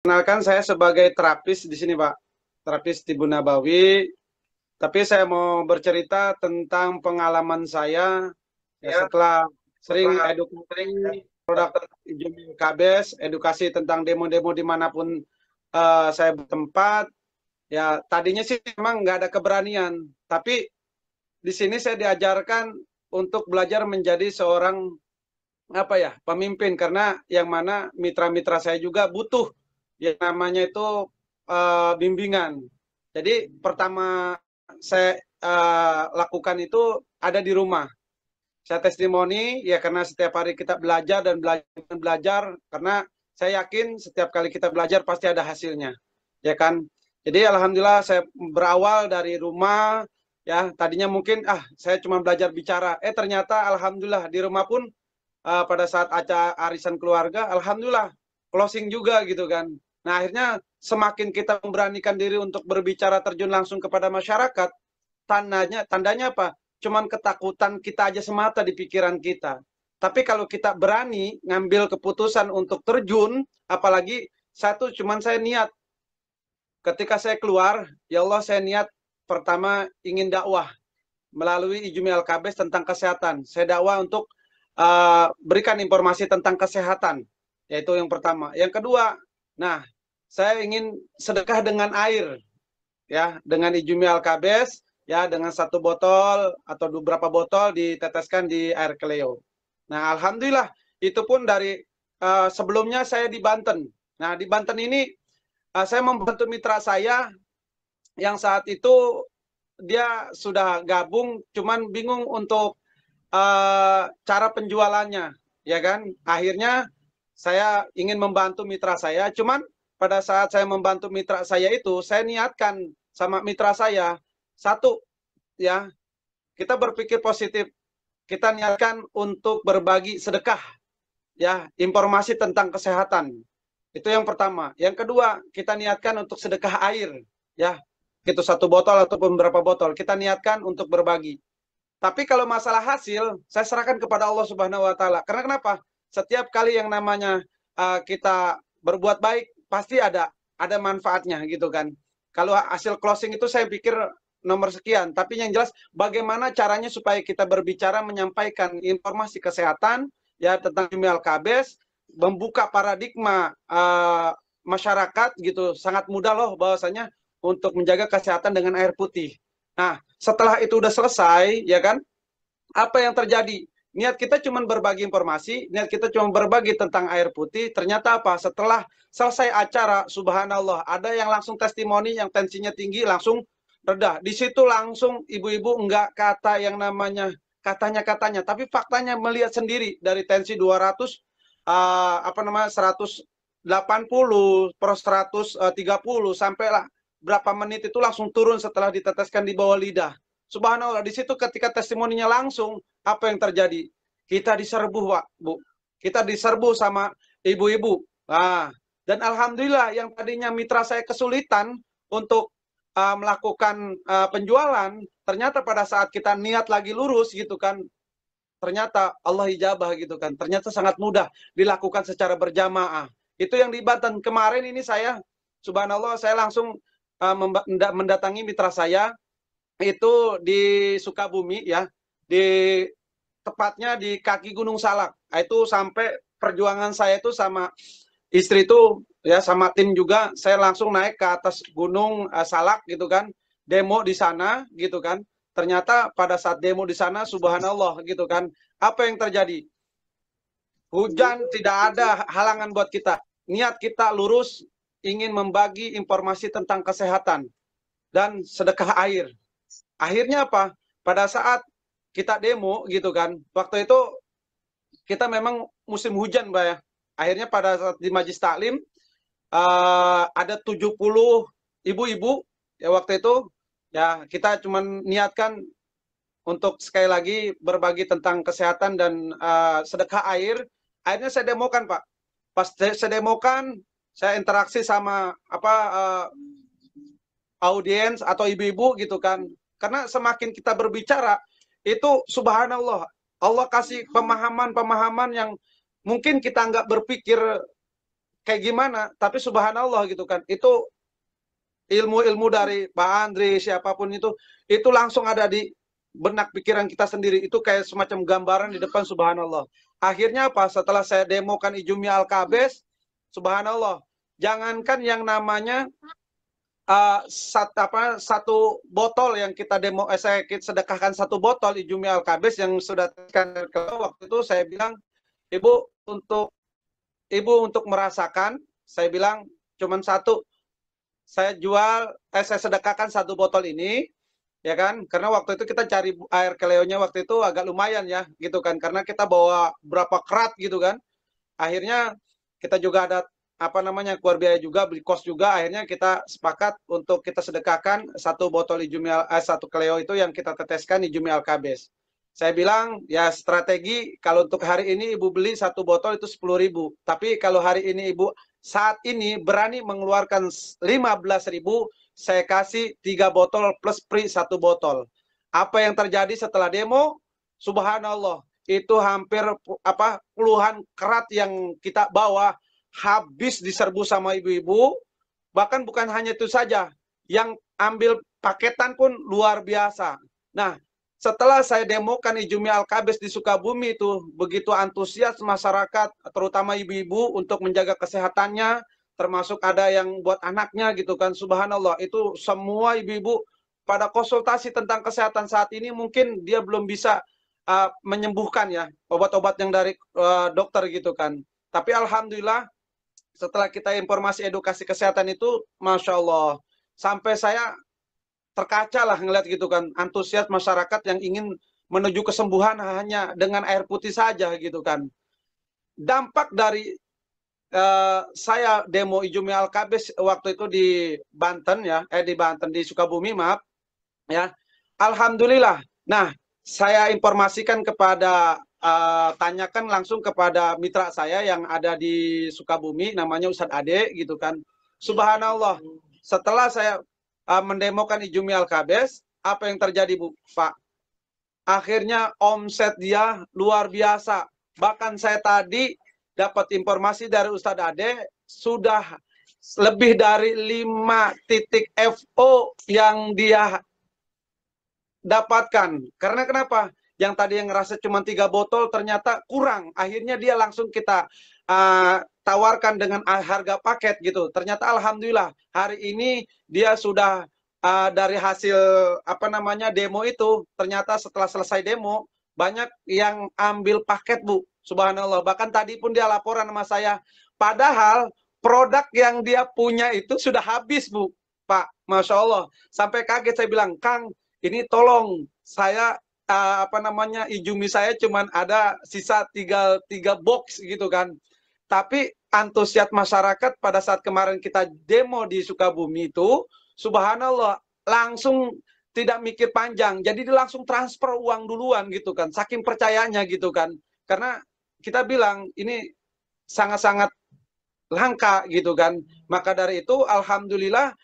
Kenalkan saya sebagai terapis di sini, Pak. Terapis Tibu Nabawi. Tapi saya mau bercerita tentang pengalaman saya ya, setelah sering edukasi produk Ijumi Kabes, edukasi tentang demo-demo dimanapun saya bertempat. Ya, tadinya sih memang nggak ada keberanian, tapi di sini saya diajarkan untuk belajar menjadi seorang apa ya pemimpin, karena yang mana mitra-mitra saya juga butuh yang namanya itu bimbingan. Jadi pertama saya lakukan itu ada di rumah. Saya testimoni ya, karena setiap hari kita belajar dan belajar dan belajar, karena saya yakin setiap kali kita belajar pasti ada hasilnya, ya kan. Jadi alhamdulillah saya berawal dari rumah ya. Tadinya mungkin saya cuma belajar bicara, ternyata alhamdulillah di rumah pun pada saat acara arisan keluarga, alhamdulillah closing juga gitu kan. Nah akhirnya semakin kita memberanikan diri untuk berbicara terjun langsung kepada masyarakat, tandanya apa? Cuman ketakutan kita aja semata di pikiran kita. Tapi kalau kita berani ngambil keputusan untuk terjun, apalagi satu, cuman saya niat ketika saya keluar, ya Allah saya niat pertama ingin dakwah melalui Ijumi Al-Kabes tentang kesehatan. Saya dakwah untuk berikan informasi tentang kesehatan, yaitu yang pertama. Yang kedua, nah saya ingin sedekah dengan air, ya, dengan Ijumi Al-Kabes, ya, dengan satu botol atau beberapa botol diteteskan di air keleo. Nah, alhamdulillah itu pun dari sebelumnya saya di Banten. Nah, di Banten ini saya membantu mitra saya yang saat itu dia sudah gabung, cuman bingung untuk cara penjualannya, ya kan. Akhirnya saya ingin membantu mitra saya, cuman pada saat saya membantu mitra saya itu, saya niatkan sama mitra saya, satu, ya, kita berpikir positif, kita niatkan untuk berbagi sedekah, ya, informasi tentang kesehatan. Itu yang pertama. Yang kedua, kita niatkan untuk sedekah air, ya, itu satu botol atau beberapa botol, kita niatkan untuk berbagi. Tapi kalau masalah hasil, saya serahkan kepada Allah Subhanahu wa taala. Karena kenapa? Setiap kali yang namanya kita berbuat baik, pasti ada manfaatnya gitu kan. Kalau hasil closing itu saya pikir nomor sekian, tapi yang jelas bagaimana caranya supaya kita berbicara menyampaikan informasi kesehatan ya tentang Email Kabes, membuka paradigma masyarakat gitu. Sangat mudah loh bahwasanya untuk menjaga kesehatan dengan air putih. Nah, setelah itu udah selesai, ya kan? Apa yang terjadi? Niat kita cuma berbagi informasi, niat kita cuma berbagi tentang air putih. Ternyata apa? Setelah selesai acara, subhanallah, ada yang langsung testimoni yang tensinya tinggi langsung reda. Di situ langsung ibu-ibu enggak kata yang namanya katanya, tapi faktanya melihat sendiri dari tensi 200 apa namanya 180 per 130 sampailah berapa menit itu langsung turun setelah diteteskan di bawah lidah. Subhanallah, di situ ketika testimoninya langsung, apa yang terjadi? Kita diserbu, Pak, Bu. Kita diserbu sama ibu-ibu. Dan alhamdulillah yang tadinya mitra saya kesulitan untuk melakukan penjualan, ternyata pada saat kita niat lagi lurus gitu kan, ternyata Allah ijabah gitu kan. Ternyata sangat mudah dilakukan secara berjamaah. Itu yang di Banten. Kemarin ini saya, subhanallah, saya langsung mendatangi mitra saya itu di Sukabumi ya, di tepatnya di kaki Gunung Salak. Itu sampai perjuangan saya itu sama istri itu ya, sama tim juga, saya langsung naik ke atas Gunung Salak gitu kan, demo di sana gitu kan. Ternyata pada saat demo di sana subhanallah gitu kan, apa yang terjadi? Hujan, tidak ada halangan buat kita. Niat kita lurus, ingin membagi informasi tentang kesehatan dan sedekah air. Akhirnya apa? Pada saat kita demo gitu kan, waktu itu kita memang musim hujan, Mbak ya. Akhirnya pada saat di Majlis Taklim ada 70 ibu-ibu ya waktu itu, ya kita cuma niatkan untuk sekali lagi berbagi tentang kesehatan dan sedekah air. Akhirnya saya demokan, Pak. Pas saya demokan, saya interaksi sama audiens atau ibu-ibu gitu kan. Karena semakin kita berbicara, itu subhanallah, Allah kasih pemahaman-pemahaman yang mungkin kita nggak berpikir kayak gimana, tapi subhanallah gitu kan. Itu ilmu-ilmu dari Pak Andri, siapapun itu langsung ada di benak pikiran kita sendiri. Itu kayak semacam gambaran di depan, subhanallah. Akhirnya apa? Setelah saya demokan Ijumi Al-Kabes, subhanallah, jangankan yang namanya satu botol yang kita saya sedekahkan, satu botol Ijumi Al-Kabes yang sudah waktu itu saya bilang, Ibu untuk merasakan, saya bilang cuman satu, saya sedekahkan satu botol ini, ya kan? Karena waktu itu kita cari air keleonya waktu itu agak lumayan ya, gitu kan? Karena kita bawa berapa kerat gitu kan? Akhirnya kita juga ada keluar biaya juga, beli kos juga. Akhirnya kita sepakat untuk kita sedekahkan satu botol satu keleo itu yang kita teteskan Ijumi Al-Kabes. Saya bilang ya strategi, kalau untuk hari ini ibu beli satu botol itu 10.000. Tapi kalau hari ini ibu saat ini berani mengeluarkan 15.000, saya kasih 3 botol plus free satu botol. Apa yang terjadi setelah demo? Subhanallah, itu hampir puluhan kerat yang kita bawa habis diserbu sama ibu-ibu. Bahkan bukan hanya itu saja, yang ambil paketan pun luar biasa. Nah, setelah saya demokan Ijumi Al-Kabes di Sukabumi itu, begitu antusias masyarakat, terutama ibu-ibu untuk menjaga kesehatannya, termasuk ada yang buat anaknya gitu kan, subhanallah, itu semua ibu-ibu pada konsultasi tentang kesehatan saat ini, mungkin dia belum bisa menyembuhkan ya, obat-obat yang dari dokter gitu kan. Tapi alhamdulillah setelah kita informasi edukasi kesehatan itu, Masya Allah, sampai saya terkaca lah ngeliat gitu kan, antusias masyarakat yang ingin menuju kesembuhan hanya dengan air putih saja gitu kan. Dampak dari saya demo Ijumi Al-Kabes waktu itu di Banten ya, di Sukabumi, maaf ya. Alhamdulillah. Nah, saya informasikan kepada tanyakan langsung kepada mitra saya yang ada di Sukabumi, namanya Ustadz Ade gitu kan. Subhanallah, setelah saya mendemokan Ijumi Al-Kabes, apa yang terjadi Bu Pak? Akhirnya omset dia luar biasa. Bahkan saya tadi dapat informasi dari Ustadz Ade, sudah lebih dari 5 titik FO yang dia dapatkan. Karena kenapa? Yang tadi yang ngerasa cuma 3 botol ternyata kurang. Akhirnya dia langsung kita tawarkan dengan harga paket gitu. Ternyata alhamdulillah hari ini dia sudah dari hasil demo itu, ternyata setelah selesai demo banyak yang ambil paket Bu. Subhanallah. Bahkan tadi pun dia laporan sama saya. Padahal produk yang dia punya itu sudah habis Bu. Pak, Masya Allah. Sampai kaget saya bilang, Kang, ini tolong saya Ijumi saya cuman ada sisa tiga box gitu kan. Tapi antusias masyarakat pada saat kemarin kita demo di Sukabumi itu, subhanallah, langsung tidak mikir panjang. Jadi dia langsung transfer uang duluan gitu kan. Saking percayanya gitu kan. Karena kita bilang ini sangat-sangat langka gitu kan. Maka dari itu alhamdulillah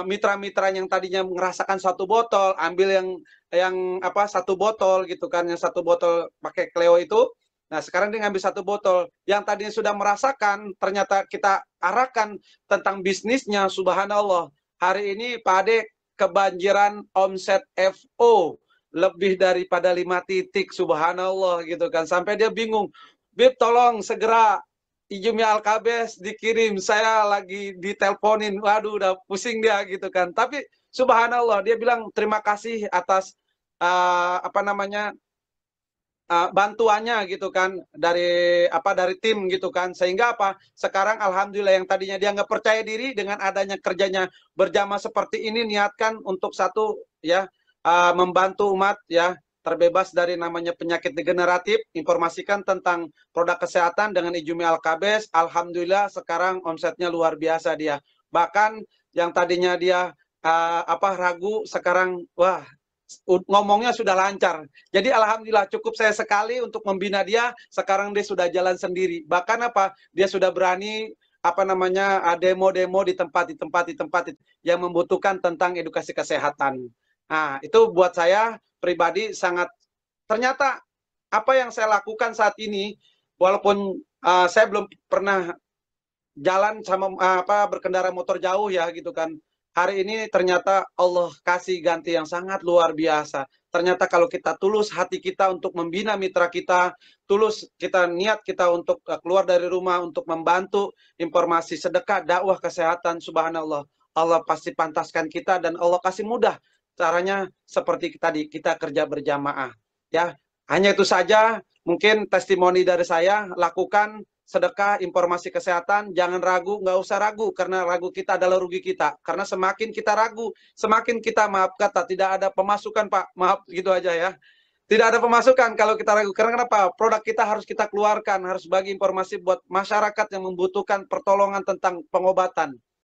mitra-mitra yang tadinya merasakan satu botol, ambil yang satu botol gitu kan, yang satu botol pakai Cleo itu. Nah sekarang dia ngambil satu botol. Yang tadinya sudah merasakan, ternyata kita arahkan tentang bisnisnya, subhanallah. Hari ini Pak Ade kebanjiran omset FO lebih daripada 5 titik, subhanallah gitu kan. Sampai dia bingung, Bib tolong segera Ijumi Al-Kabes dikirim, saya lagi diteleponin, waduh udah pusing dia gitu kan. Tapi subhanallah dia bilang terima kasih atas bantuannya gitu kan dari tim gitu kan, sehingga sekarang alhamdulillah yang tadinya dia nggak percaya diri, dengan adanya kerjanya berjamaah seperti ini, niatkan untuk satu ya membantu umat ya terbebas dari namanya penyakit degeneratif, informasikan tentang produk kesehatan dengan Ijumi Al-Kabes. Alhamdulillah sekarang omsetnya luar biasa dia. Bahkan yang tadinya dia ragu, sekarang wah ngomongnya sudah lancar. Jadi alhamdulillah cukup saya sekali untuk membina dia, sekarang dia sudah jalan sendiri. Bahkan dia sudah berani demo-demo di tempat yang membutuhkan tentang edukasi kesehatan. Nah, itu buat saya pribadi sangat, ternyata apa yang saya lakukan saat ini, walaupun saya belum pernah jalan sama berkendara motor jauh ya gitu kan. Hari ini ternyata Allah kasih ganti yang sangat luar biasa. Ternyata kalau kita tulus hati kita untuk membina mitra kita, tulus kita niat kita untuk keluar dari rumah untuk membantu informasi sedekah, dakwah kesehatan, subhanallah. Allah pasti pantaskan kita dan Allah kasih mudah. Caranya seperti tadi kita kerja berjamaah. Ya, hanya itu saja mungkin testimoni dari saya, lakukan sedekah, informasi kesehatan, jangan ragu, nggak usah ragu, karena ragu kita adalah rugi kita. Karena semakin kita ragu, semakin kita, maaf kata, tidak ada pemasukan Pak, maaf gitu aja ya. Tidak ada pemasukan kalau kita ragu. Karena kenapa? Produk kita harus kita keluarkan, harus bagi informasi buat masyarakat yang membutuhkan pertolongan tentang pengobatan.